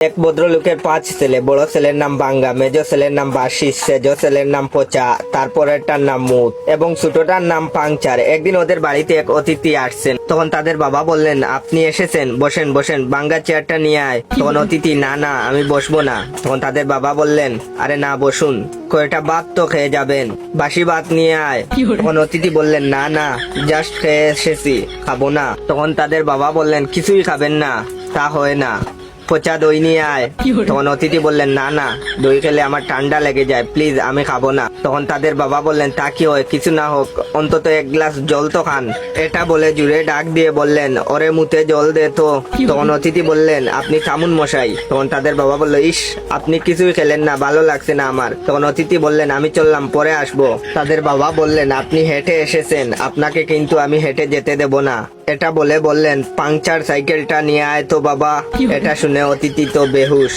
এক ভদ্রলোকের 5 ছেলে। বড় ছেলের নাম বাঙ্গা, মেজো ছেলের নাম বাসি, সেজো ছেলের নাম পচা, তারপরেরটার নাম মুত এবং ছোটটার নাম পাংচার। একদিন ওদের বাড়িতে এক অতিথি আসছেন। তখন তাদের বাবা বললেন, আপনি এসেছেন, বসেন বসেন, বাঙ্গা চেয়ারটা নিয়ে আয়। তখন অতিথি, না না আমি বসবো না। তখন তাদের বাবা বললেন, আরে না বসুন, কয়টা ভাত তো খেয়ে যাবেন, বাসি ভাত নিয়ে আয়। তখন অতিথি বললেন, না না জাস্ট খেয়ে এসেছি, খাবো না। তখন তাদের বাবা বললেন, কিছুই খাবেন না, তা হয় না, পচা দই নিয়ে আয়। তখন অতিথি বললেন, না না দই খেলে আমার ঠান্ডা লেগে যায়, প্লিজ আমি খাবো না। তখন তাদের বাবা বললেন, তা কি হয়, কিছু না হোক অন্তত এক গ্লাস জল তো খান। এটা বলে জুড়ে ডাক দিয়ে বললেন, ওরে মুতে জল দে তো। তখন অতিথি বললেন, আপনি খামুন মশাই। তখন তাদের বাবা বলল, ইস আপনি কিছুই খেলেন না, ভালো লাগছে না আমার। তখন অতিথি বললেন, আমি চললাম, পরে আসবো। তাদের বাবা বললেন, আপনি হেঁটে এসেছেন, আপনাকে কিন্তু আমি হেঁটে যেতে দেব না। এটা বলে বললেন, পাংচার সাইকেলটা নিয়ে আয় তো বাবা। এটা শুনে অতিথি তো বেহুশ।